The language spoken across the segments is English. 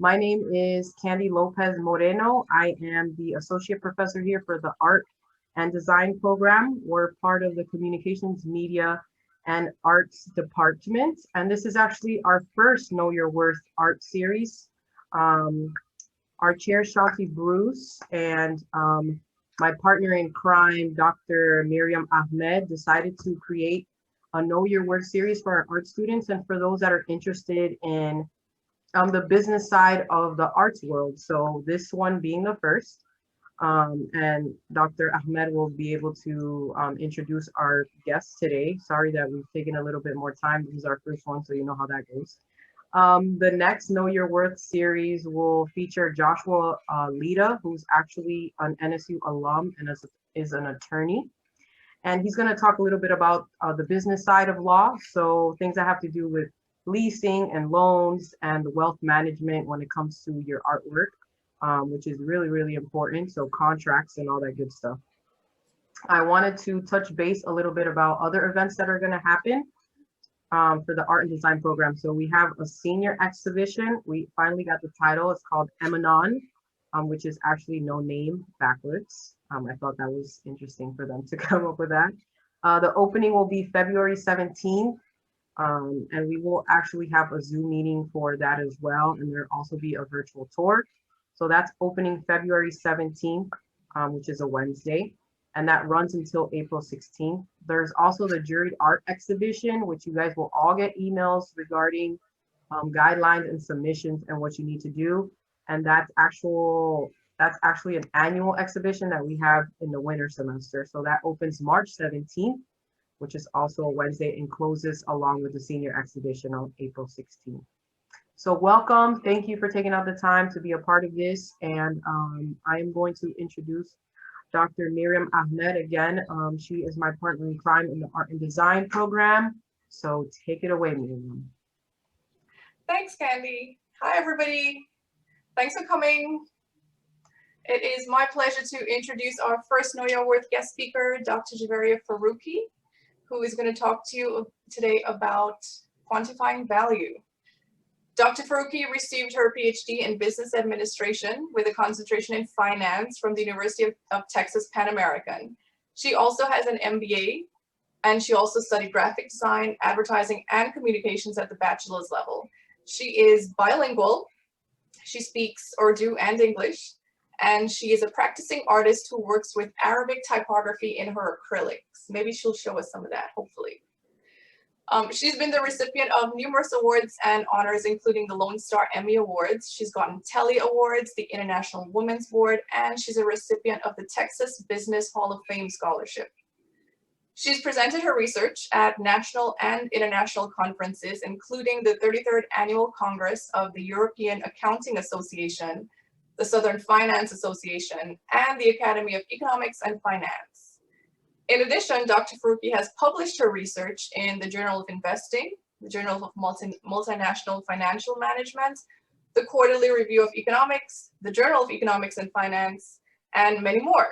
My name is Candy Lopez Moreno. I am the associate professor here for the Art and Design program. We're part of the Communications, Media, and Arts department. And this is actually our first Know Your Worth art series. Um, our chair, Shanti Bruce, and my partner in crime, Dr. Miriam Ahmed, decided to create a Know Your Worth series for our art students and for those that are interested in the business side of the arts world. So this one being the first, and Dr. Ahmed will be able to introduce our guests today. Sorry that we've taken a little bit more time. This is our first one, so you know how that goes. The next Know Your Worth series will feature Joshua Lita, who's actually an NSU alum and is an attorney. And he's going to talk a little bit about the business side of law. So things that have to do with leasing and loans and the wealth management when it comes to your artwork, which is really, really important. So contracts and all that good stuff. I wanted to touch base a little bit about other events that are going to happen for the art and design program. So we have a senior exhibition. We finally got the title. It's called Emanon, which is actually no name backwards. I thought that was interesting for them to come up with that. The opening will be February 17th. And we will actually have a Zoom meeting for that as well. And there'll also be a virtual tour. So that's opening February 17th, which is a Wednesday. And that runs until April 16th. There's also the juried art exhibition, which you guys will all get emails regarding guidelines and submissions and what you need to do. And that's actually an annual exhibition that we have in the winter semester. So that opens March 17th, which is also a Wednesday, and closes along with the senior exhibition on April 16th. So welcome. Thank you for taking out the time to be a part of this. And I am going to introduce Dr. Miriam Ahmed again. She is my partner in crime in the art and design program. So take it away, Miriam. Thanks, Candy. Hi, everybody. Thanks for coming. It is my pleasure to introduce our first Know Your Worth guest speaker, Dr. Javeria Farooqi, who is going to talk to you today about quantifying value. Dr. Farooqi received her PhD in business administration with a concentration in finance from the University of Texas Pan American. She also has an MBA, and she also studied graphic design, advertising, and communications at the bachelor's level. She is bilingual. She speaks Urdu and English, and she is a practicing artist who works with Arabic typography in her acrylics. Maybe she'll show us some of that, hopefully. She's been the recipient of numerous awards and honors, including the Lone Star Emmy Awards. She's gotten Telly Awards, the International Women's Board, and she's a recipient of the Texas Business Hall of Fame Scholarship. She's presented her research at national and international conferences, including the 33rd Annual Congress of the European Accounting Association, the Southern Finance Association, and the Academy of Economics and Finance. In addition, Dr. Farooqi has published her research in the Journal of Investing, the Journal of Multinational Financial Management, the Quarterly Review of Economics, the Journal of Economics and Finance, and many more.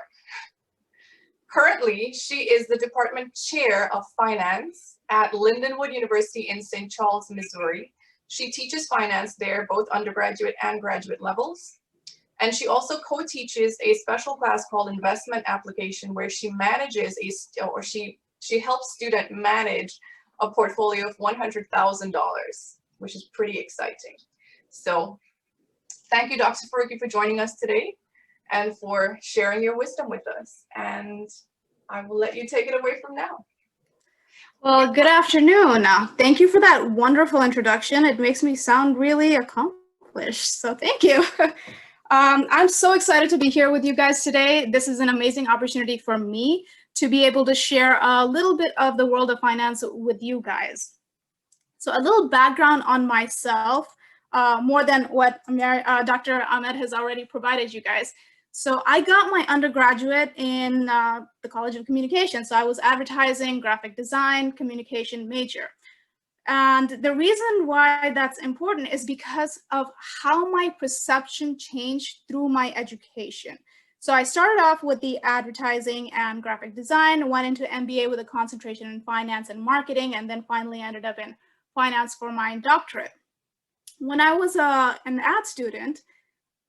Currently, she is the Department Chair of Finance at Lindenwood University in St. Charles, Missouri. She teaches finance there, both undergraduate and graduate levels. And she also co-teaches a special class called Investment Application, where she manages she helps students manage a portfolio of $100,000, which is pretty exciting. So thank you, Dr. Farooqi, for joining us today and for sharing your wisdom with us. And I will let you take it away from now. Well, good afternoon. Thank you for that wonderful introduction. It makes me sound really accomplished, so thank you. I'm so excited to be here with you guys today. This is an amazing opportunity for me to be able to share a little bit of the world of finance with you guys. So a little background on myself, more than what Dr. Ahmed has already provided you guys. So I got my undergraduate in the College of Communication. So I was advertising, graphic design, communication major. And the reason why that's important is because of how my perception changed through my education. So I started off with the advertising and graphic design, went into MBA with a concentration in finance and marketing, and then finally ended up in finance for my doctorate. when I was an ad student,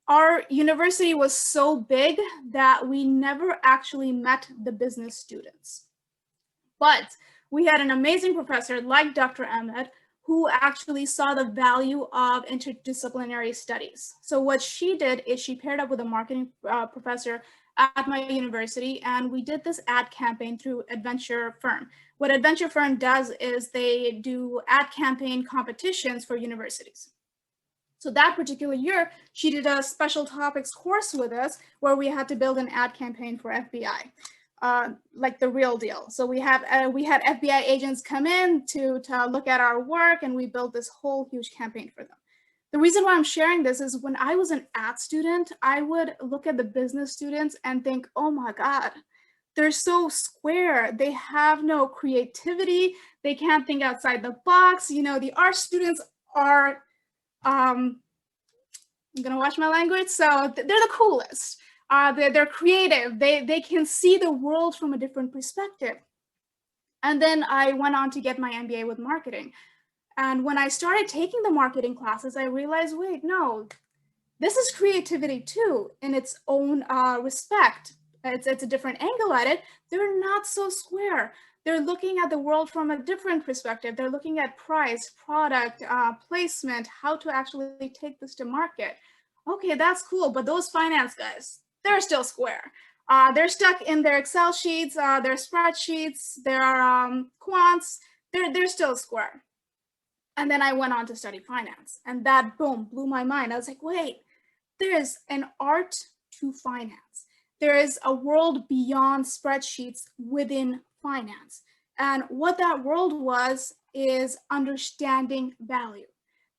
our university was so big that we never actually met the business students. But we had an amazing professor like Dr. Ahmed, who actually saw the value of interdisciplinary studies. So what she did is she paired up with a marketing professor at my university, and we did this ad campaign through Adventure Firm. What Adventure Firm does is they do ad campaign competitions for universities. So that particular year, she did a special topics course with us where we had to build an ad campaign for FBI. Like the real deal. So we had FBI agents come in to look at our work, and we built this whole huge campaign for them. The reason why I'm sharing this is when I was an ad student, I would look at the business students and think, oh my God, they're so square. They have no creativity. They can't think outside the box. You know, the art students are, I'm gonna watch my language. So they're the coolest. They're creative. They can see the world from a different perspective. And then I went on to get my MBA with marketing. And when I started taking the marketing classes, I realized, wait, no, this is creativity too, in its own respect. It's a different angle at it. They're not so square. They're looking at the world from a different perspective. They're looking at price, product, placement, how to actually take this to market. Okay, that's cool, but those finance guys, they're still square. They're stuck in their Excel sheets, their spreadsheets, their quants, they're still square. And then I went on to study finance, and that, boom, blew my mind. I was like, wait, there is an art to finance. There is a world beyond spreadsheets within finance. And what that world was is understanding value.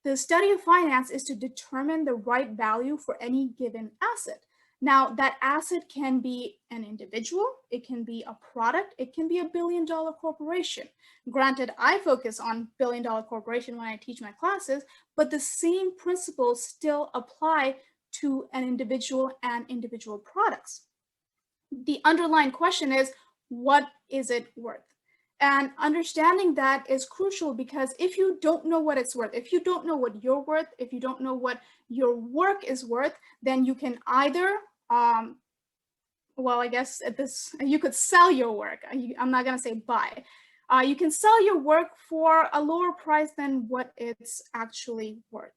The study of finance is to determine the right value for any given asset. Now, that asset can be an individual, it can be a product, it can be a billion-dollar corporation. Granted, I focus on billion-dollar corporation when I teach my classes, but the same principles still apply to an individual and individual products. The underlying question is, what is it worth? And understanding that is crucial, because if you don't know what it's worth, if you don't know what you're worth, if you don't know what your work is worth, then you can either, well, I guess you could sell your work. I'm not gonna say buy. You can sell your work for a lower price than what it's actually worth.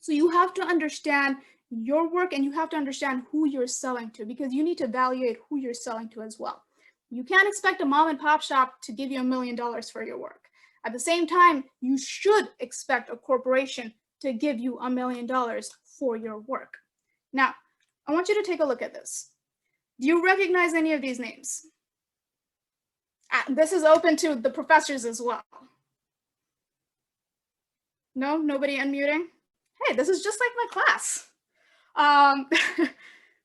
So you have to understand your work, and you have to understand who you're selling to, because you need to evaluate who you're selling to as well. You can't expect a mom and pop shop to give you $1 million for your work. At the same time, you should expect a corporation to give you $1 million for your work. Now, I want you to take a look at this. Do you recognize any of these names? This is open to the professors as well. No, nobody unmuting? Hey, this is just like my class.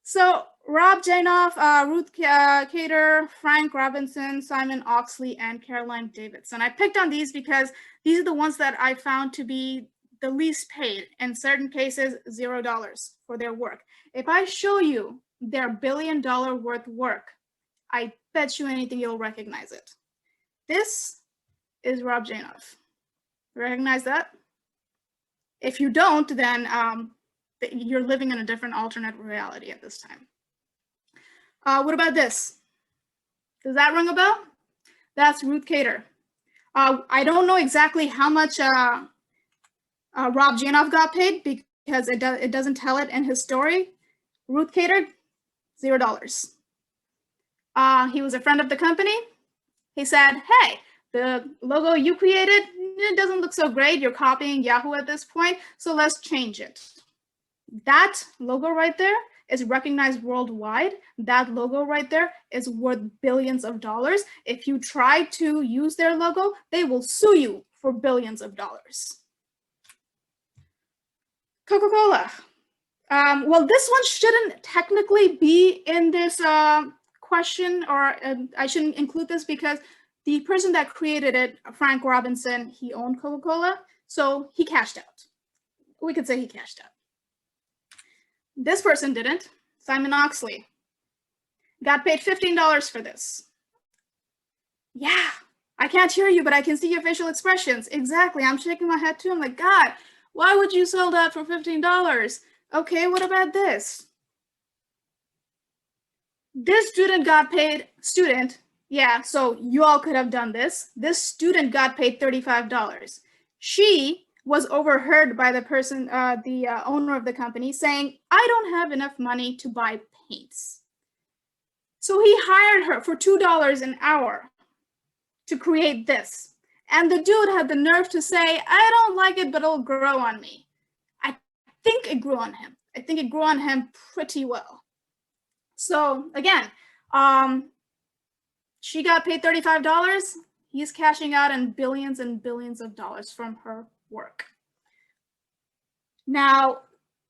So Rob Janoff, Ruth Cater, Frank Robinson, Simon Oxley, and Caroline Davidson. I picked on these because these are the ones that I found to be the least paid, in certain cases, $0 for their work. If I show you their $1 billion worth work, I bet you anything you'll recognize it. This is Rob Janoff. Recognize that? If you don't, then you're living in a different alternate reality at this time. What about this? Does that ring a bell? That's Ruth Cater. I don't know exactly how much Rob Janoff got paid, because it doesn't tell it in his story. Ruth Cater, $0. He was a friend of the company. He said, hey, the logo you created, it doesn't look so great. You're copying Yahoo at this point, so let's change it. That logo right there is recognized worldwide. That logo right there is worth billions of dollars. If you try to use their logo, they will sue you for billions of dollars. Coca-Cola. Well, this one shouldn't technically be in this question, or I shouldn't include this, because the person that created it, Frank Robinson, he owned Coca-Cola, so he cashed out. We could say he cashed out. This person didn't. Simon Oxley got paid $15 for this. Yeah, I can't hear you, but I can see your facial expressions. Exactly, I'm shaking my head too. I'm like, God, Why would you sell that for $15? Okay, what about this? This student got paid, yeah, so you all could have done this. This student got paid $35. She was overheard by the person, the owner of the company saying, I don't have enough money to buy paints. So he hired her for $2 an hour to create this. And the dude had the nerve to say, I don't like it, but it'll grow on me. I think it grew on him. I think it grew on him pretty well. So again, she got paid $35. He's cashing out in billions and billions of dollars from her work. Now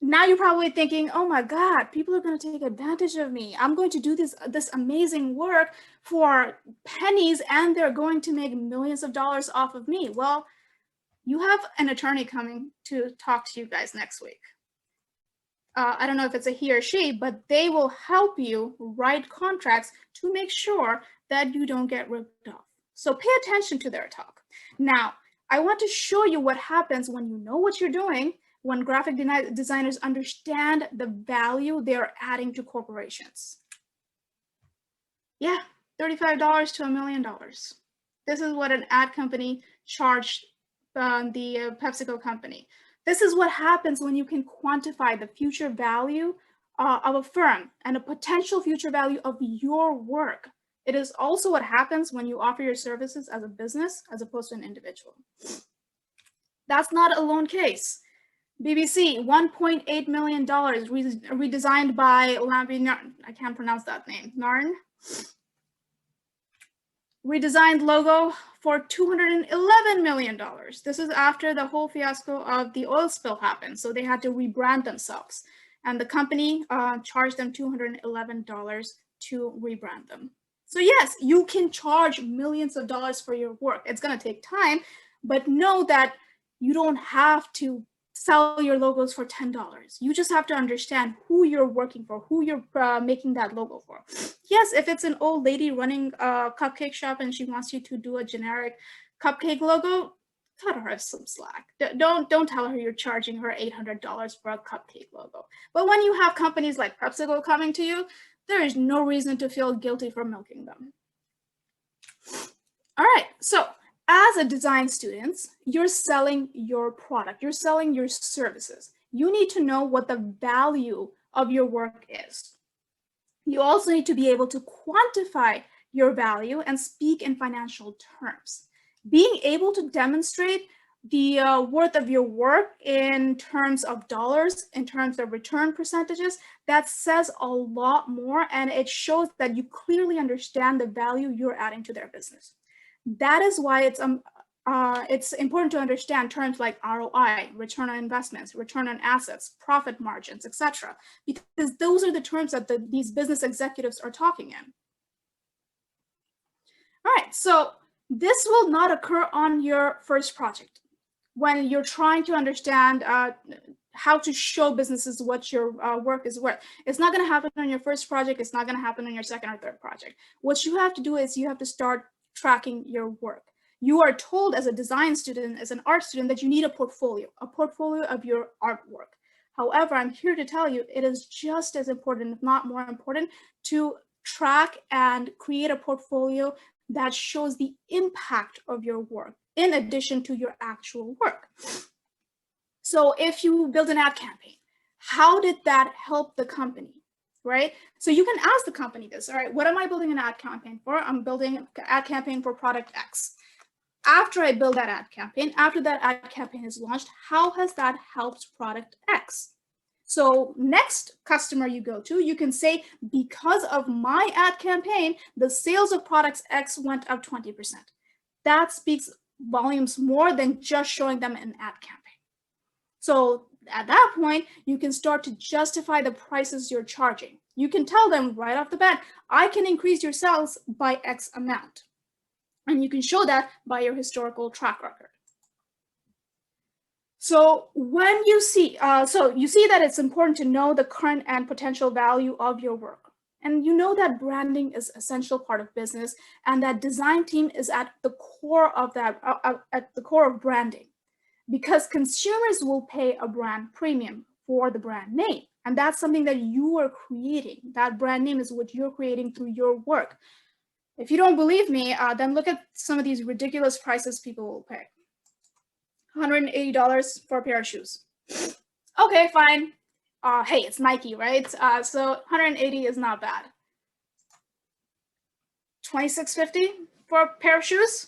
you're probably thinking, oh my God, people are going to take advantage of me. I'm going to do this amazing work for pennies and they're going to make millions of dollars off of me. Well, you have an attorney coming to talk to you guys next week. I don't know if it's a he or she, but they will help you write contracts to make sure that you don't get ripped off. So pay attention to their talk. Now, I want to show you what happens when you know what you're doing, when graphic designers understand the value they're adding to corporations. Yeah, $35 to $1 million. This is what an ad company charged the PepsiCo company. This is what happens when you can quantify the future value of a firm and a potential future value of your work. It is also what happens when you offer your services as a business as opposed to an individual. That's not a lone case. BBC, $1.8 million redesigned by I can't pronounce that name, Narn. Redesigned logo for $211 million. This is after the whole fiasco of the oil spill happened, so they had to rebrand themselves. And the company charged them $211 to rebrand them. So yes, you can charge millions of dollars for your work. It's gonna take time, but know that you don't have to sell your logos for $10. You just have to understand who you're working for, who you're making that logo for. Yes, if it's an old lady running a cupcake shop and she wants you to do a generic cupcake logo, cut her some slack. Don't tell her you're charging her $800 for a cupcake logo. But when you have companies like PepsiCo coming to you, there is no reason to feel guilty for milking them. All right, so as a design student, you're selling your product, you're selling your services. You need to know what the value of your work is. You also need to be able to quantify your value and speak in financial terms. Being able to demonstrate the worth of your work in terms of dollars, in terms of return percentages, that says a lot more, and it shows that you clearly understand the value you're adding to their business. That is why it's important to understand terms like ROI, return on investments, return on assets, profit margins, etc., because those are the terms that these business executives are talking in. All right, so this will not occur on your first project. When you're trying to understand how to show businesses what your work is worth. It's not going to happen on your first project. It's not going to happen on your second or third project. What you have to do is you have to start tracking your work. You are told as a design student, as an art student, that you need a portfolio of your artwork. However, I'm here to tell you it is just as important, if not more important, to track and create a portfolio that shows the impact of your work in addition to your actual work. So if you build an ad campaign, how did that help the company, right? So you can ask the company this, all right, what am I building an ad campaign for? I'm building an ad campaign for product X. After I build that ad campaign, after that ad campaign is launched, how has that helped product X? So next customer you go to, you can say, because of my ad campaign, the sales of products X went up 20%. That speaks volumes more than just showing them an ad campaign. So at that point, you can start to justify the prices you're charging. You can tell them right off the bat, I can increase your sales by X amount. And you can show that by your historical track record. So when you see, you see that it's important to know the current and potential value of your work. And you know that branding is an essential part of business, and that design team is at the core of that, at the core of branding. because consumers will pay a brand premium for the brand name. And that's something that you are creating. That brand name is what you're creating through your work. If you don't believe me, then look at some of these ridiculous prices people will pay. $180 for a pair of shoes. Okay, fine. Hey, it's Nike, right? So 180 is not bad. $26.50 for a pair of shoes?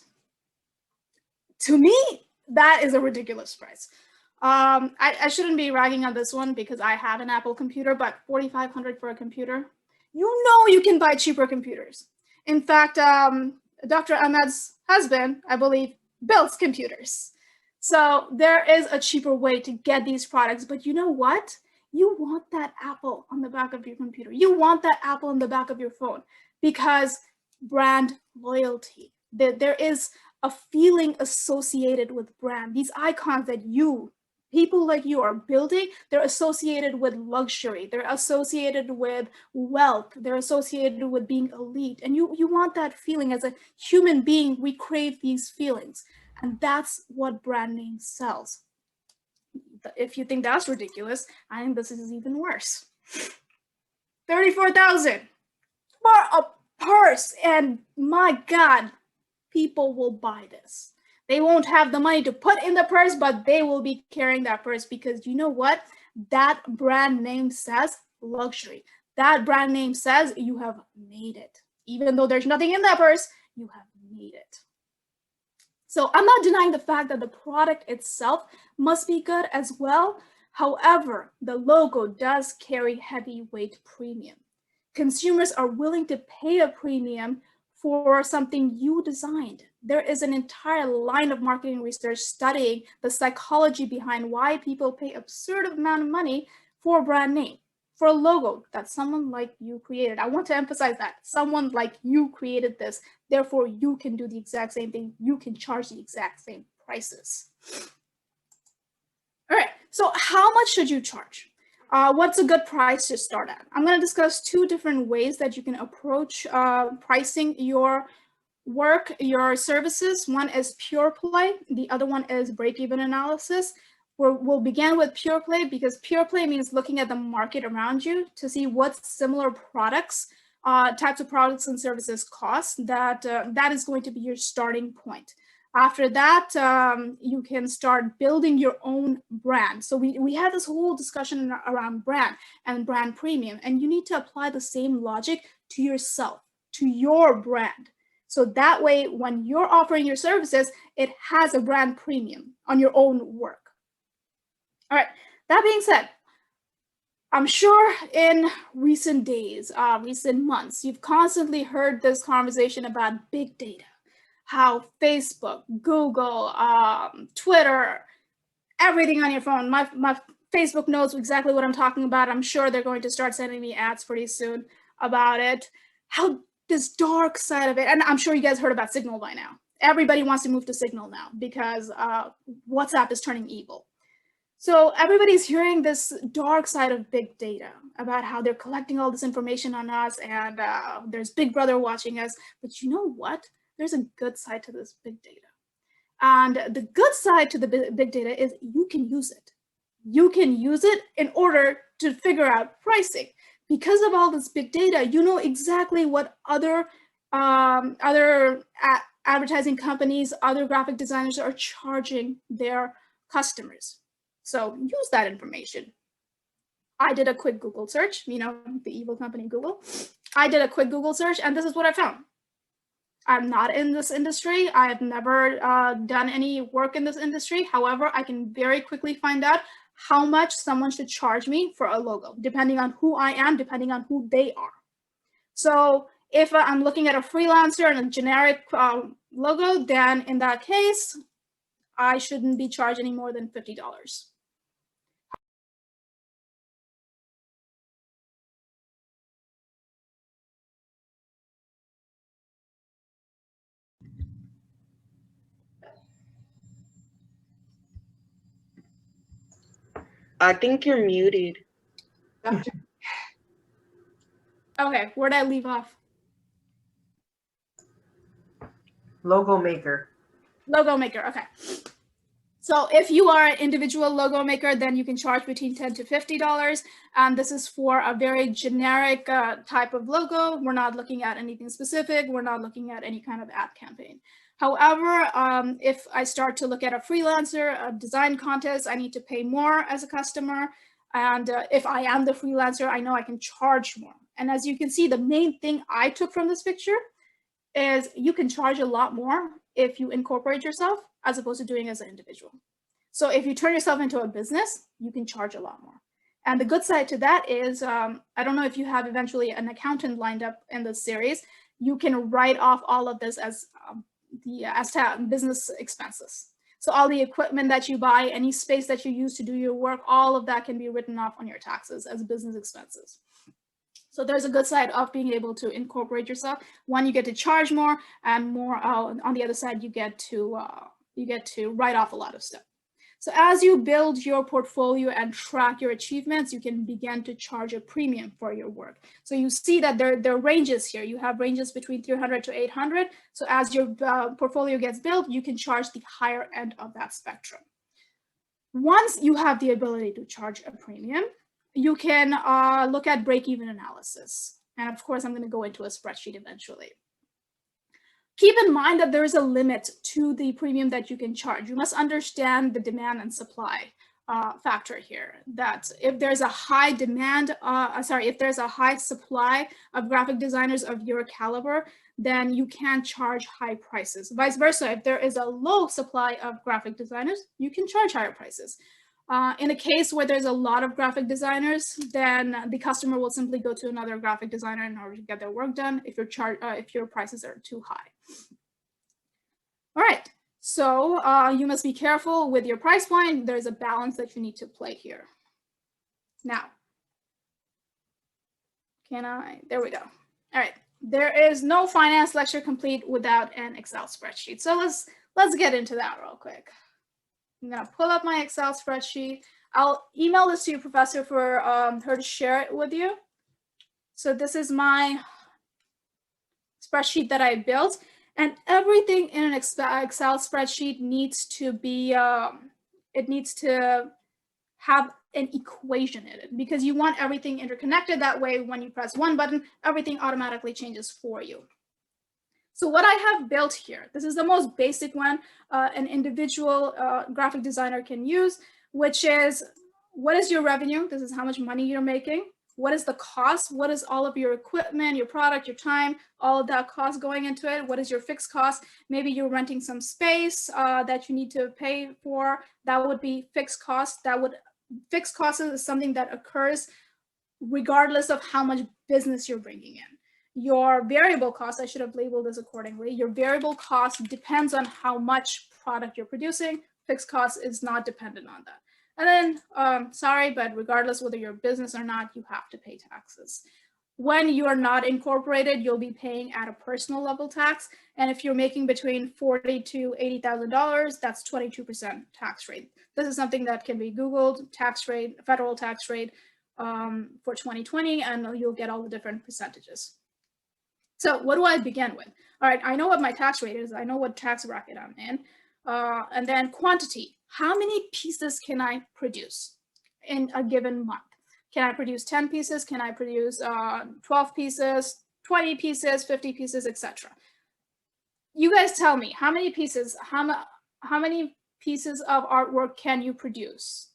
To me, that is a ridiculous price. I shouldn't be ragging on this one because I have an Apple computer, but $4,500 for a computer? You know you can buy cheaper computers. In fact, Dr. Ahmed's husband, I believe, builds computers. So there is a cheaper way to get these products, but you know what? You want that Apple on the back of your computer. You want that Apple on the back of your phone because brand loyalty. There is a feeling associated with brand. These icons that people like you are building, they're associated with luxury. They're associated with wealth. They're associated with being elite. And you want that feeling. As a human being, we crave these feelings. And that's what brand name sells. If you think that's ridiculous, I think this is even worse. $34,000 for a purse. And my God, people will buy this. They won't have the money to put in the purse, but they will be carrying that purse because you know what? That brand name says luxury. That brand name says you have made it. Even though there's nothing in that purse, you have made it. So I'm not denying the fact that the product itself must be good as well. However, the logo does carry heavyweight premium. Consumers are willing to pay a premium for something you designed. There is an entire line of marketing research studying the psychology behind why people pay absurd amount of money for a brand name, for a logo that someone like you created. I want to emphasize that someone like you created this. Therefore, you can do the exact same thing. You can charge the exact same prices. All right, so how much should you charge? What's a good price to start at? I'm going to discuss two different ways that you can approach pricing your work, your services. One is pure play. The other one is break-even analysis. We'll begin with pure play because pure play means looking at the market around you to see what similar products, types of products and services cost. That is going to be your starting point. After that, you can start building your own brand. So we had this whole discussion around brand and brand premium, and you need to apply the same logic to yourself, to your brand. So that way, when you're offering your services, it has a brand premium on your own work. All right, that being said, I'm sure in recent days, recent months, you've constantly heard this conversation about big data. How Facebook, Google, Twitter, everything on your phone. My Facebook knows exactly what I'm talking about. I'm sure they're going to start sending me ads pretty soon about it. How this dark side of it, and I'm sure you guys heard about Signal by now. Everybody wants to move to Signal now because WhatsApp is turning evil. So everybody's hearing this dark side of big data about how they're collecting all this information on us and there's Big Brother watching us. But you know what? There's a good side to this big data. And the good side to the big data is you can use it. You can use it in order to figure out pricing. Because of all this big data, you know exactly what other advertising companies, other graphic designers are charging their customers. So use that information. I did a quick Google search, you know, the evil company Google. I did a quick Google search and this is what I found. I'm not in this industry. I have never done any work in this industry. However, I can very quickly find out how much someone should charge me for a logo, depending on who I am, depending on who they are. So if I'm looking at a freelancer and a generic logo, then in that case, I shouldn't be charged any more than $50. I think you're muted. Okay, where'd I leave off? Logo maker. Logo maker, okay. So if you are an individual logo maker, then you can charge between $10 to $50. And this is for a very generic type of logo. We're not looking at anything specific. We're not looking at any kind of ad campaign. However, if I start to look at a freelancer, a design contest, I need to pay more as a customer. And if I am the freelancer, I know I can charge more. And as you can see, the main thing I took from this picture is you can charge a lot more if you incorporate yourself as opposed to doing it as an individual. So if you turn yourself into a business, you can charge a lot more. And the good side to that is, I don't know if you have eventually an accountant lined up in this series, you can write off all of this as business expenses. So all the equipment that you buy, any space that you use to do your work, all of that can be written off on your taxes as business expenses. So there's a good side of being able to incorporate yourself. One, you get to charge more, and more on the other side, you get to write off a lot of stuff. So as you build your portfolio and track your achievements, you can begin to charge a premium for your work. So you see that there are ranges here. You have ranges between 300 to 800. So as your portfolio gets built, you can charge the higher end of that spectrum. Once you have the ability to charge a premium, you can look at break-even analysis. And of course, I'm going to go into a spreadsheet eventually. Keep in mind that there is a limit to the premium that you can charge. You must understand the demand and supply factor here, that if there's a high demand, if there's a high supply of graphic designers of your caliber, then you can charge high prices. Vice versa, if there is a low supply of graphic designers, you can charge higher prices. In a case where there's a lot of graphic designers, then the customer will simply go to another graphic designer in order to get their work done if your prices are too high. All right, so you must be careful with your price point. There's a balance that you need to play here. Now, there we go. All right, there is no finance lecture complete without an Excel spreadsheet. So let's get into that real quick. I'm gonna pull up my Excel spreadsheet. I'll email this to your professor for her to share it with you. So this is my spreadsheet that I built, and everything in an Excel spreadsheet needs to be, it needs to have an equation in it, because you want everything interconnected. That way, when you press one button, everything automatically changes for you. So what I have built here, this is the most basic one an individual graphic designer can use, which is, what is your revenue? This is how much money you're making. What is the cost? What is all of your equipment, your product, your time, all of that cost going into it? What is your fixed cost? Maybe you're renting some space that you need to pay for. That would be fixed cost. Fixed cost is something that occurs regardless of how much business you're bringing in. Your variable cost, I should have labeled this accordingly. Your variable cost depends on how much product you're producing. Fixed cost is not dependent on that. And then, sorry, but regardless whether you're a business or not, you have to pay taxes. When you are not incorporated, you'll be paying at a personal level tax. And if you're making between $40,000 to $80,000, that's 22% tax rate. This is something that can be Googled, tax rate, federal tax rate for 2020, and you'll get all the different percentages. So what do I begin with? All right, I know what my tax rate is. I know what tax bracket I'm in. And then quantity. How many pieces can I produce in a given month? Can I produce 10 pieces? Can I produce 12 pieces, 20 pieces, 50 pieces, etc.? You guys tell me, how many pieces, how many pieces of artwork can you produce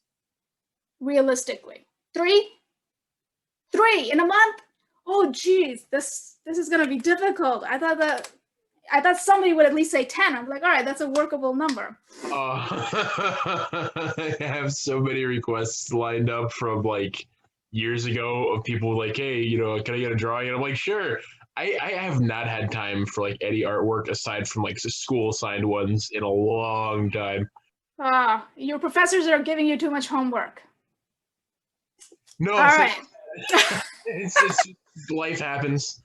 realistically? 3? 3 in a month? Oh, geez, this is gonna be difficult. I thought somebody would at least say 10. I'm like, all right, that's a workable number. I have so many requests lined up from like years ago of people like, hey, you know, can I get a drawing? And I'm like, sure. I have not had time for like any artwork aside from like the school signed ones in a long time. Your professors are giving you too much homework. No, all right. it's life happens.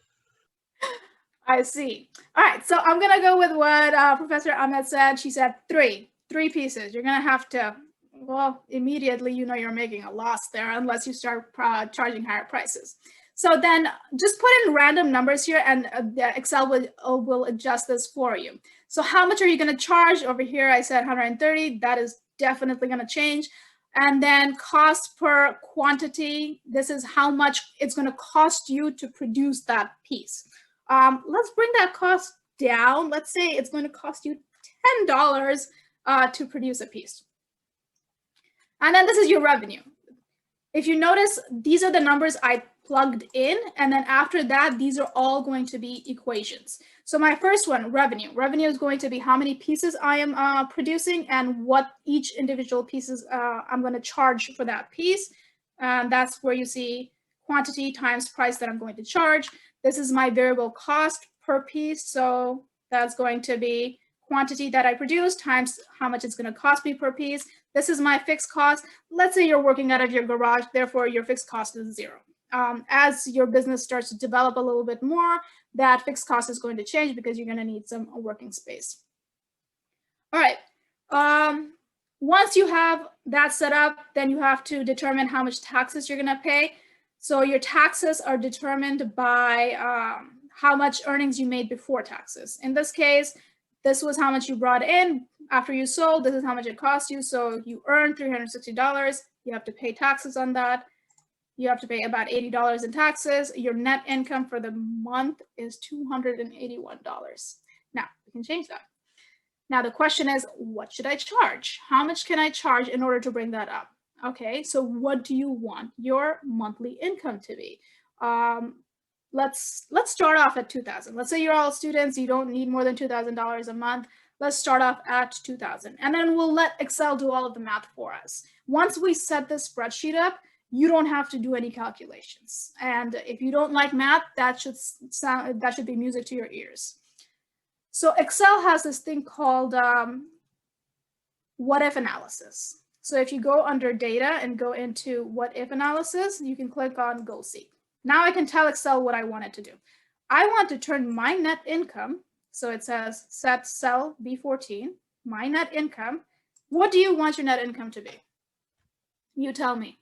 I see. All right, so I'm gonna go with what Professor Ahmed said. She said 3 pieces. You're gonna have to, well, immediately you know you're making a loss there unless you start charging higher prices. So then just put in random numbers here, and Excel will adjust this for you. So how much are you gonna charge? Over here I said 130. That is definitely going to change. And then cost per quantity, this is how much it's going to cost you to produce that piece. Let's bring that cost down. Let's say it's going to cost you $10 to produce a piece. And then this is your revenue. If you notice, these are the numbers I plugged in, and then after that, these are all going to be equations. So my first one, revenue. Revenue is going to be how many pieces I am producing and what each individual pieces I'm going to charge for that piece. And that's where you see quantity times price that I'm going to charge. This is my variable cost per piece. So that's going to be quantity that I produce times how much it's going to cost me per piece. This is my fixed cost. Let's say you're working out of your garage, therefore your fixed cost is 0. As your business starts to develop a little bit more, that fixed cost is going to change because you're going to need some working space. All right. Once you have that set up, then you have to determine how much taxes you're going to pay. So your taxes are determined by how much earnings you made before taxes. In this case, this was how much you brought in after you sold. This is how much it cost you. So you earned $360. You have to pay taxes on that. You have to pay about $80 in taxes. Your net income for the month is $281. Now, we can change that. Now, the question is, what should I charge? How much can I charge in order to bring that up? Okay, so what do you want your monthly income to be? Let's start off at $2,000. Let's say you're all students, you don't need more than $2,000 a month. Let's start off at $2,000, and then we'll let Excel do all of the math for us. Once we set this spreadsheet up, you don't have to do any calculations. And if you don't like math, that should be music to your ears. So Excel has this thing called what if analysis. So if you go under data and go into what if analysis, you can click on goal seek. Now I can tell Excel what I want it to do. I want to turn my net income, so it says set cell B14, my net income. What do you want your net income to be? You tell me.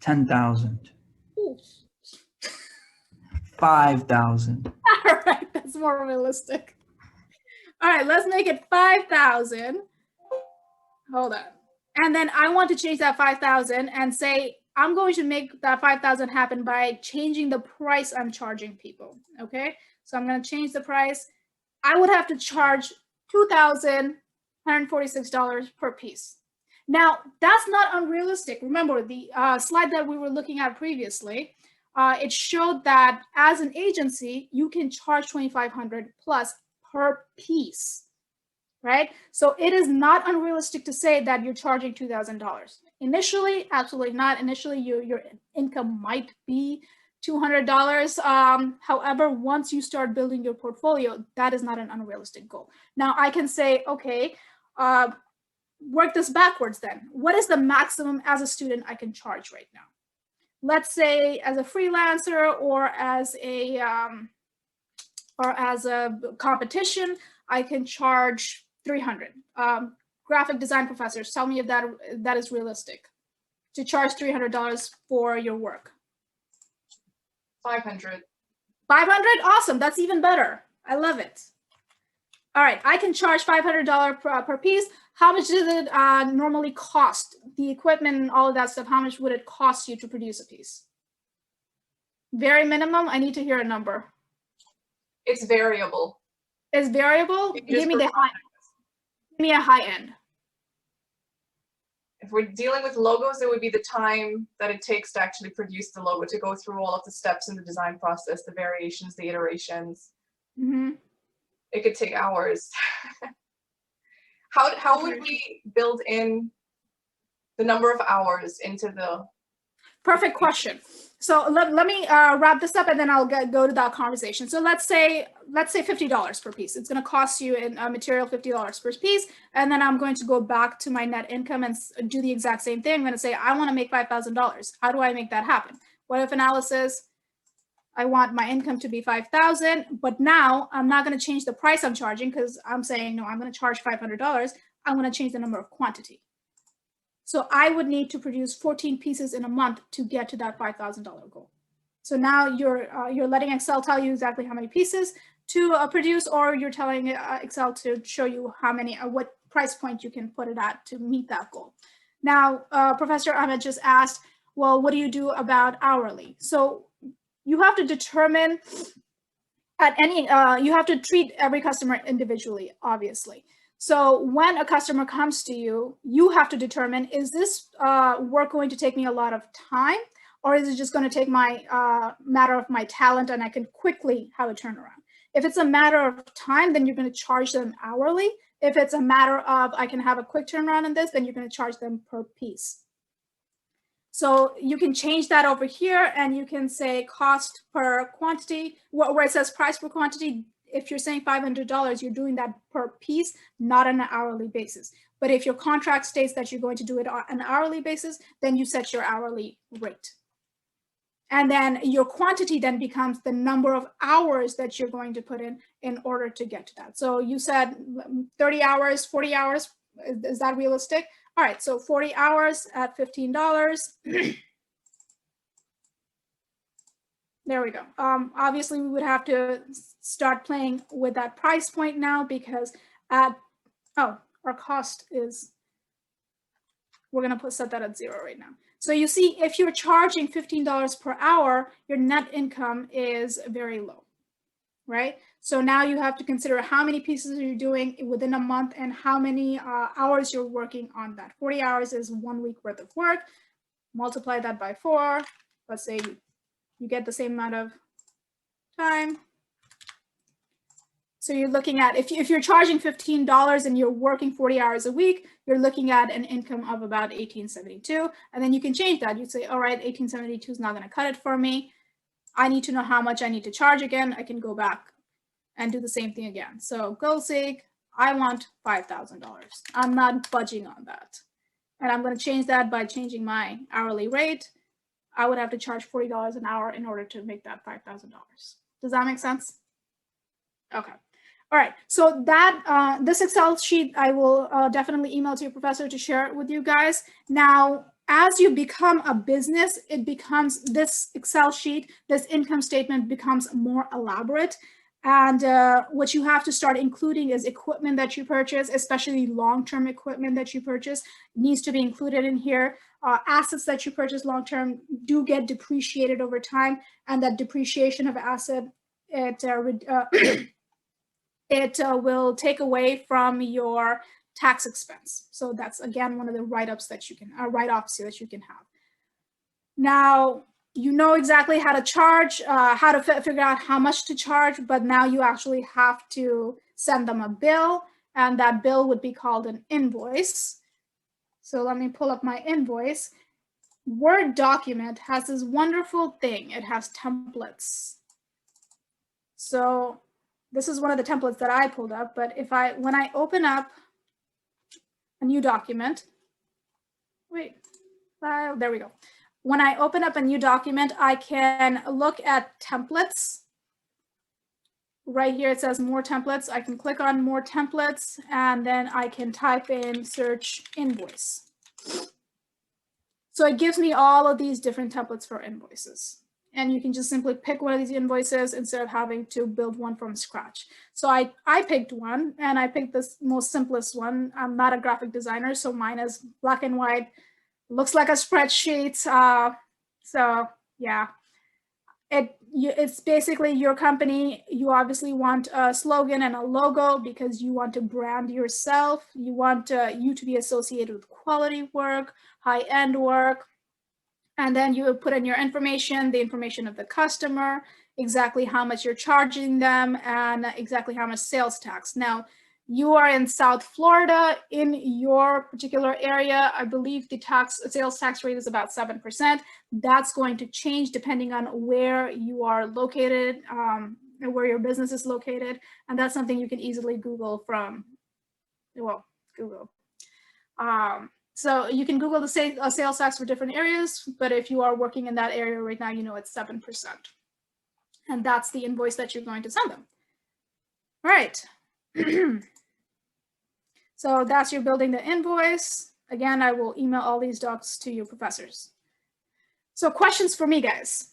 10,000. 5,000. All right, that's more realistic. All right, let's make it 5,000. Hold on. And then I want to change that 5,000 and say, I'm going to make that 5,000 happen by changing the price I'm charging people. Okay, so I'm going to change the price. I would have to charge $2,146 per piece. Now, that's not unrealistic. Remember the slide that we were looking at previously, it showed that as an agency, you can charge $2,500 plus per piece, right? So it is not unrealistic to say that you're charging $2,000. Initially, absolutely not. Initially, your income might be $200. However, once you start building your portfolio, that is not an unrealistic goal. Now, I can say, okay, work this backwards then. What is the maximum as a student I can charge right now? Let's say as a freelancer or as a competition, I can charge $300. Graphic design professors, tell me if that is realistic to charge $300 for your work. 500. 500? Awesome. That's even better. I love it. All right, I can charge $500 per piece. How much does it normally cost? The equipment and all of that stuff, how much would it cost you to produce a piece? Very minimum, I need to hear a number. It's variable. It's variable? Give me the high. Give me a high end. If we're dealing with logos, it would be the time that it takes to actually produce the logo, to go through all of the steps in the design process, the variations, the iterations. Mm-hmm. It could take hours. How would we build in the number of hours into the... Perfect question. So let me wrap this up and then I'll go to that conversation. So let's say $50 per piece. It's going to cost you in material $50 per piece. And then I'm going to go back to my net income and do the exact same thing. I'm going to say, I want to make $5,000. How do I make that happen? What if analysis? I want my income to be 5,000, but now I'm not going to change the price I'm charging because I'm saying, no, I'm going to charge $500. I'm going to change the number of quantity. So I would need to produce 14 pieces in a month to get to that $5,000 goal. So now you're letting Excel tell you exactly how many pieces. to produce, or you're telling Excel to show you how many, what price point you can put it at to meet that goal. Now, Professor Ahmed just asked, well, what do you do about hourly? So you have to determine you have to treat every customer individually, obviously. So when a customer comes to you, you have to determine, is this work going to take me a lot of time, or is it just going to take my matter of my talent and I can quickly have a turnaround? If it's a matter of time, then you're going to charge them hourly. If it's a matter of I can have a quick turnaround in this, then you're going to charge them per piece. So you can change that over here, and you can say cost per quantity, where it says price per quantity. If you're saying $500, you're doing that per piece, not on an hourly basis. But if your contract states that you're going to do it on an hourly basis, then you set your hourly rate. And then your quantity then becomes the number of hours that you're going to put in order to get to that. So you said 30 hours, 40 hours, is that realistic? All right, so 40 hours at $15. There we go. Obviously, we would have to start playing with that price point now, because our cost is, we're going to set that at 0 right now. So you see, if you're charging $15 per hour, your net income is very low, right? So now you have to consider how many pieces you're doing within a month and how many hours you're working on that. 40 hours is 1 week worth of work. Multiply that by 4. Let's say you get the same amount of time. So you're looking at, if you're charging $15 and you're working 40 hours a week, you're looking at an income of about $18.72. And then you can change that. You'd say, all right, $18.72 is not going to cut it for me. I need to know how much I need to charge again. I can go back and do the same thing again. So goal sake, I want $5,000. I'm not budging on that. And I'm going to change that by changing my hourly rate. I would have to charge $40 an hour in order to make that $5,000. Does that make sense? Okay. All right. So that this Excel sheet, I will definitely email to your professor to share it with you guys. Now, as you become a business, it becomes, this Excel sheet, this income statement becomes more elaborate. And what you have to start including is equipment that you purchase, especially long-term equipment that you purchase, needs to be included in here. Assets that you purchase long-term do get depreciated over time, and that depreciation of asset, it will take away from your tax expense. So that's, again, one of the write-ups that you can, write-offs that you can have. Now, you know exactly how to charge, how to figure out how much to charge, but now you actually have to send them a bill, and that bill would be called an invoice. So let me pull up my invoice. Word document has this wonderful thing. It has templates. So this is one of the templates that I pulled up, but when I open up a new document, file, there we go. When I open up a new document, I can look at templates. Right here, it says more templates. I can click on more templates, and then I can type in search invoice. So it gives me all of these different templates for invoices. And you can just simply pick one of these invoices instead of having to build one from scratch. So I picked one, and I picked this most simplest one. I'm not a graphic designer, so mine is black and white. Looks like a spreadsheet. So yeah, it's basically your company. You obviously want a slogan and a logo because you want to brand yourself. You want you to be associated with quality work, high-end work. And then you would put in your information, the information of the customer, exactly how much you're charging them, and exactly how much sales tax. Now, you are in South Florida. In your particular area, I believe the sales tax rate is about 7%. That's going to change depending on where you are located, where your business is located. And that's something you can easily Google from, well, Google. So you can Google the sales tax for different areas, but if you are working in that area right now, you know it's 7%. And that's the invoice that you're going to send them. All right. So that's your building the invoice. Again, I will email all these docs to your professors. So questions for me, guys?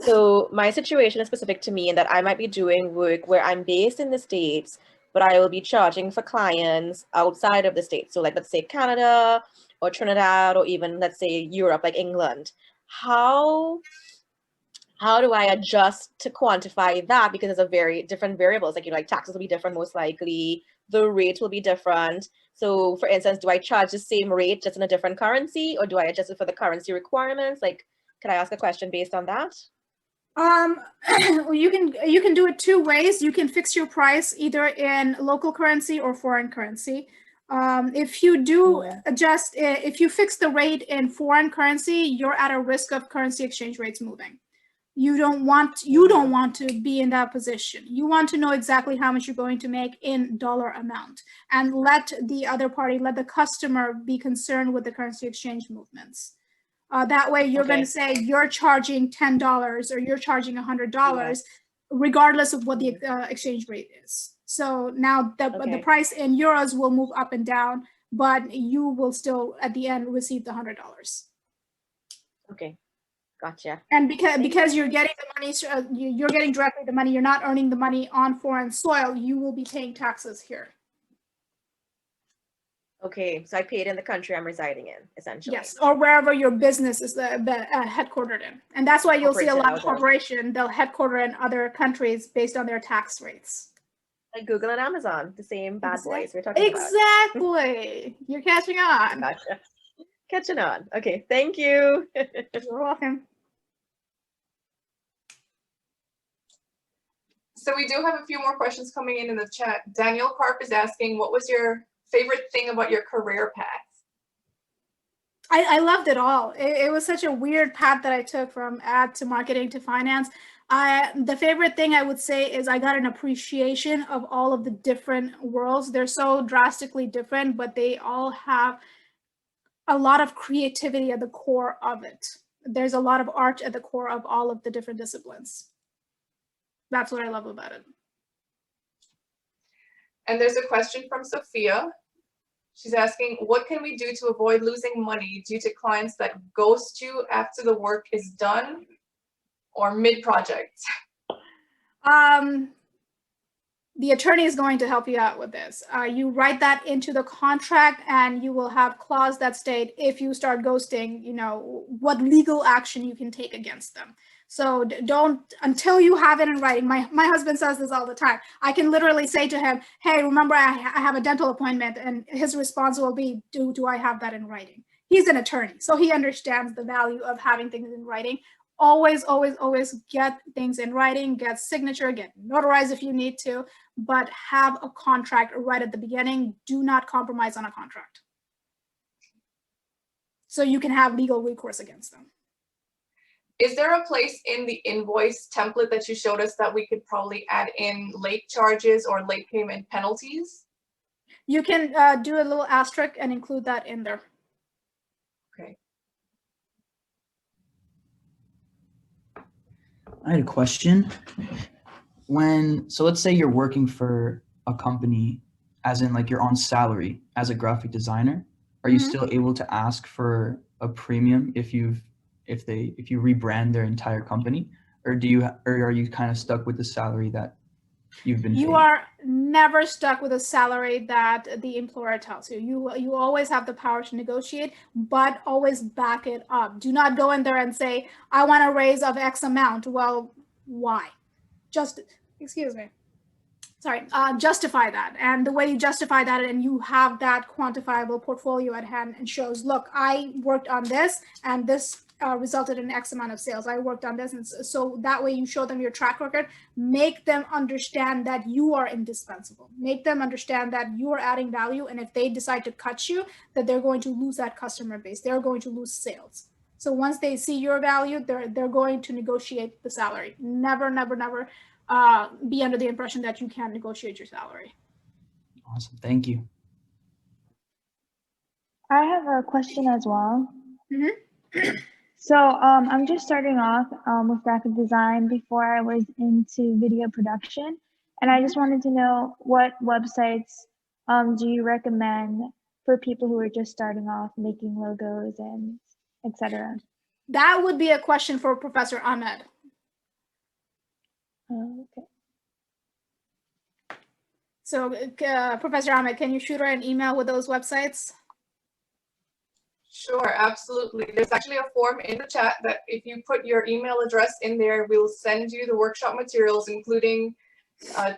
So my situation is specific to me in that I might be doing work where I'm based in the States, but I will be charging for clients outside of the States. So like, let's say Canada or Trinidad, or even let's say Europe, like England. How how do I adjust to quantify that? Because it's a very different variables. Like, you know, like taxes will be different, most likely. The rate will be different. So for instance, do I charge the same rate just in a different currency, or do I adjust it for the currency requirements? Like, can I ask a question based on that? Well, you can do it two ways. You can fix your price either in local currency or foreign currency. If you do adjust, if you fix the rate in foreign currency, you're at a risk of currency exchange rates moving. You don't want to be in that position. You want to know exactly how much you're going to make in dollar amount, and let the other party, let the customer be concerned with the currency exchange movements. That way you're going to say you're charging $10 or you're charging $100, regardless of what the exchange rate is. So now the price in euros will move up and down, but you will still at the end receive the $100. Okay, gotcha. And because you're getting the money, you're getting directly the money, you're not earning the money on foreign soil, you will be paying taxes here. Okay, so I pay it in the country I'm residing in, essentially. Yes, or wherever your business is headquartered in. And that's why you'll see a lot of corporation, they'll headquarter in other countries based on their tax rates. Like Google and Amazon, the same bad boys we're talking about. Exactly. You're catching on. Gotcha. Catching on. Okay, thank you. You're welcome. So we do have a few more questions coming in the chat. Daniel Karp is asking, what was your favorite thing about your career path? I loved it all. It was such a weird path that I took from ad to marketing to finance. The favorite thing I would say is I got an appreciation of all of the different worlds. They're so drastically different, but they all have a lot of creativity at the core of it. There's a lot of art at the core of all of the different disciplines. That's what I love about it. And there's a question from Sophia. She's asking, what can we do to avoid losing money due to clients that ghost you after the work is done or mid-project? The attorney is going to help you out with this. You write that into the contract, and you will have clause that state if you start ghosting, you know, what legal action you can take against them. So don't, until you have it in writing. My husband says this all the time. I can literally say to him, hey, remember I have a dental appointment, and his response will be, do I have that in writing? He's an attorney, so he understands the value of having things in writing. Always, always, always get things in writing, get signature, get notarized if you need to, but have a contract right at the beginning. Do not compromise on a contract, so you can have legal recourse against them. Is there a place in the invoice template that you showed us that we could probably add in late charges or late payment penalties? You can do a little asterisk and include that in there. Okay. I had a question. So let's say you're working for a company, as in like you're on salary as a graphic designer, are you still able to ask for a premium if you rebrand their entire company, or are you kind of stuck with the salary that you've been paid? You are never stuck with a salary that the employer tells you. You always have the power to negotiate, but always back it up. Do not go in there and say, I want a raise of X amount. Well, why? Justify that. And the way you justify that, and you have that quantifiable portfolio at hand and shows, look, I worked on this, and this resulted in X amount of sales. I worked on this. And so that way you show them your track record, make them understand that you are indispensable, make them understand that you are adding value. And if they decide to cut you, that they're going to lose that customer base. They're going to lose sales. So once they see your value, they're going to negotiate the salary. Never, never, never be under the impression that you can't negotiate your salary. Awesome. Thank you. I have a question as well. So I'm just starting off with graphic design before I was into video production. And I just wanted to know, what websites do you recommend for people who are just starting off making logos and etc.? That would be a question for Professor Ahmed. Okay. So Professor Ahmed, can you shoot her an email with those websites? Sure, absolutely. There's actually a form in the chat that if you put your email address in there, we'll send you the workshop materials, including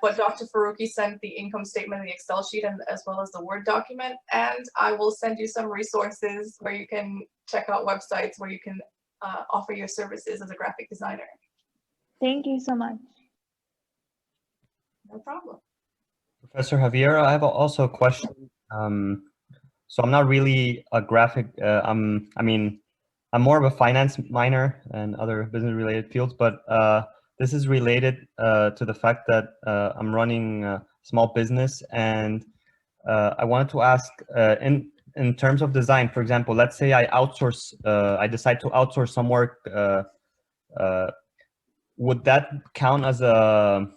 what Dr. Farooqi sent, the income statement, the Excel sheet, and as well as the Word document. And I will send you some resources where you can check out websites where you can offer your services as a graphic designer. Thank you so much. No problem. Professor Javiera, I have also a question. So I'm not really a graphic, I mean, I'm more of a finance minor and other business related fields, but this is related to the fact that I'm running a small business, and I wanted to ask in terms of design, for example, let's say I outsource, I decide to outsource some work, would that count as a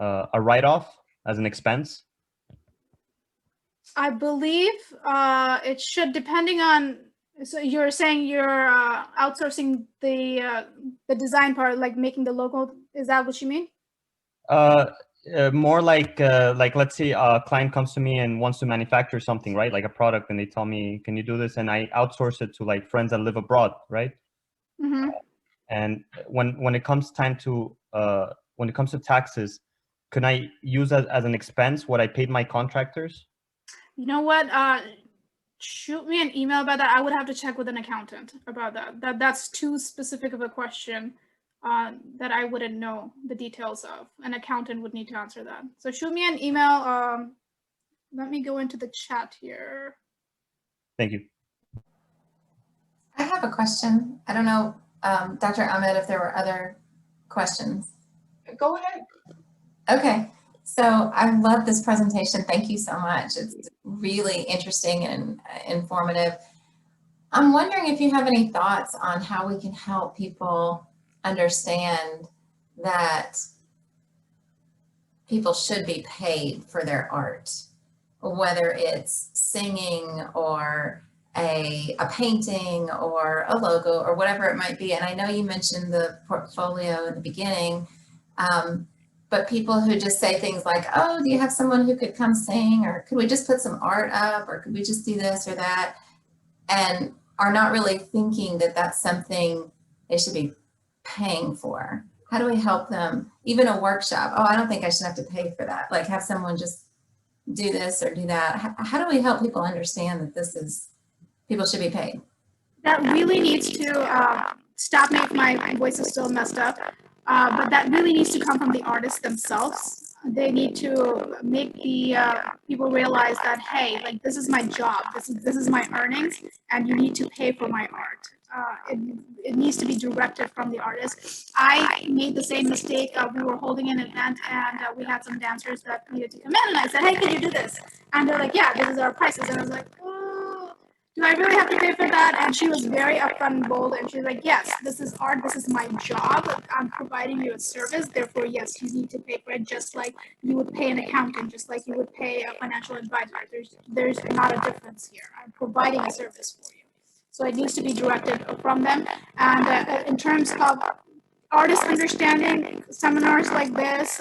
write-off, as an expense? I believe it should, depending on, so you're saying you're outsourcing the design part, like making the logo. Is that what you mean? More like let's say a client comes to me and wants to manufacture something, right? Like a product, and they tell me, can you do this? And I outsource it to like friends that live abroad, right? Mm-hmm. And when it comes time to when it comes to taxes, can I use that as an expense what I paid my contractors? You know what? Shoot me an email about that. I would have to check with an accountant about that. That's too specific of a question that I wouldn't know the details of. An accountant would need to answer that. So shoot me an email. Let me go into the chat here. Thank you. I have a question. I don't know, Dr. Ahmed, if there were other questions. Go ahead. Okay, so I love this presentation. Thank you so much. It's really interesting and informative. I'm wondering if you have any thoughts on how we can help people understand that people should be paid for their art, whether it's singing or a painting or a logo or whatever it might be. And I know you mentioned the portfolio in the beginning, but people who just say things like, oh, do you have someone who could come sing? Or could we just put some art up? Or could we just do this or that? And are not really thinking that that's something they should be paying for. How do we help them? Even a workshop. Oh, I don't think I should have to pay for that. Like have someone just do this or do that. How do we help people understand that this is, people should be paid? That really needs to, stop me if my voice is still messed up, but that really needs to come from the artists themselves. They need to make the people realize that, hey, like this is my job, this is my earnings, and you need to pay for my art. It needs to be directed from the artist. I made the same mistake. We were holding an event and we had some dancers that needed to come in, and I said, hey, can you do this? And they're like, yeah, this is our prices. And I was like, oh, do I really have to pay for that? And she was very upfront and bold, and she's like, yes, this is art, this is my job, I'm providing you a service, therefore, yes, you need to pay for it, just like you would pay an accountant, just like you would pay a financial advisor. There's not a difference here. I'm providing a service for you. So it needs to be directed from them. And in terms of artists understanding, seminars like this,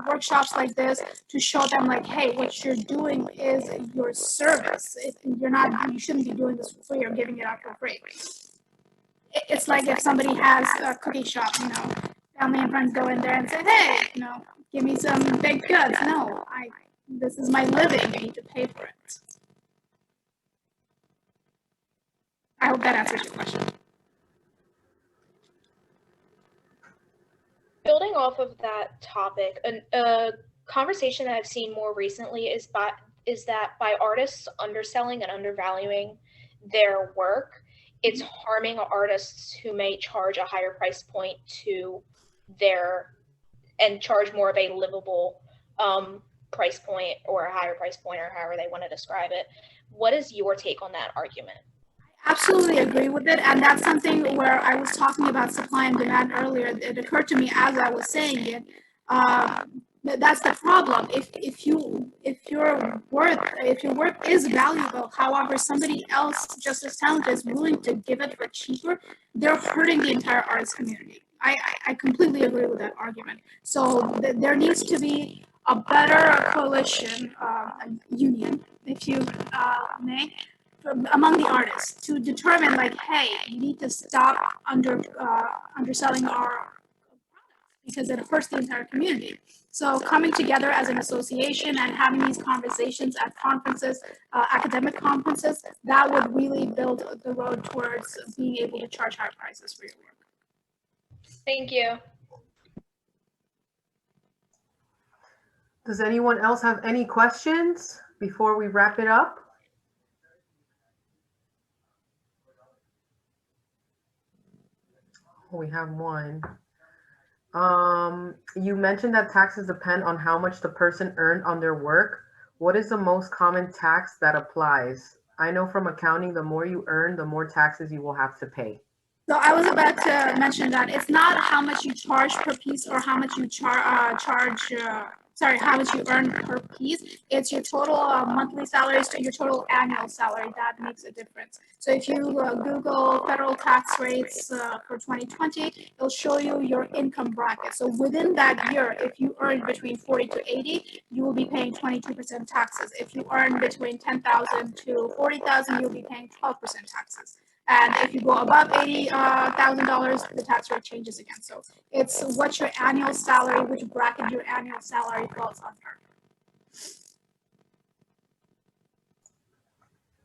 workshops like this, to show them like, hey, what you're doing is your service. You shouldn't be doing this for free or giving it out for free. It's like if somebody has a cookie shop, family and friends go in there and say, hey, give me some baked goods. No, this is my living. I need to pay for it. I hope that answers your question. Building off of that topic, a conversation that I've seen more recently is that by artists underselling and undervaluing their work, it's harming artists who may charge a higher price point and charge more of a livable price point or a higher price point, or however they want to describe it. What is your take on that argument? Absolutely agree with it, and that's something where I was talking about supply and demand earlier. It occurred to me as I was saying it. That's the problem. If your work is valuable, however, somebody else just as talented is willing to give it for cheaper, they're hurting the entire arts community. I completely agree with that argument. So there needs to be a better coalition, union, if you may, among the artists to determine like, hey, you need to stop underselling our because it hurts the entire community. So coming together as an association and having these conversations at conferences, academic conferences, that would really build the road towards being able to charge high prices for your work. Thank you. Does anyone else have any questions before we wrap it up? We have one. You mentioned that taxes depend on how much the person earned on their work. What is the most common tax that applies? I know from accounting, the more you earn, the more taxes you will have to pay. So I was about to mention that it's not how much you charge per piece or how much you how much you earn per piece. It's your total monthly salaries to your total annual salary that makes a difference. So if you Google federal tax rates for 2020, it'll show you your income bracket. So within that year, if you earn between 40 to 80, you will be paying 22% taxes. If you earn between 10,000 to 40,000, you'll be paying 12% taxes. And if you go above $80,000, the tax rate changes again. So it's what your annual salary, which bracket your annual salary falls under.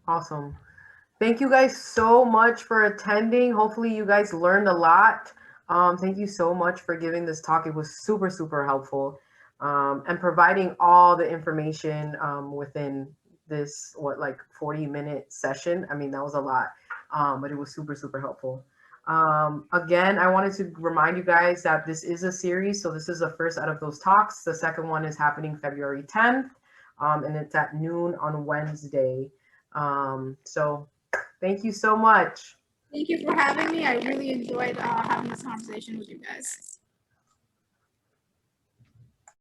Awesome. Thank you guys so much for attending. Hopefully you guys learned a lot. Thank you so much for giving this talk. It was super, super helpful. And providing all the information within this, 40-minute session. I mean, that was a lot. But it was super, super helpful. Again, I wanted to remind you guys that this is a series. So this is the first out of those talks. The second one is happening February 10th, and it's at noon on Wednesday. So thank you so much. Thank you for having me. I really enjoyed having this conversation with you guys.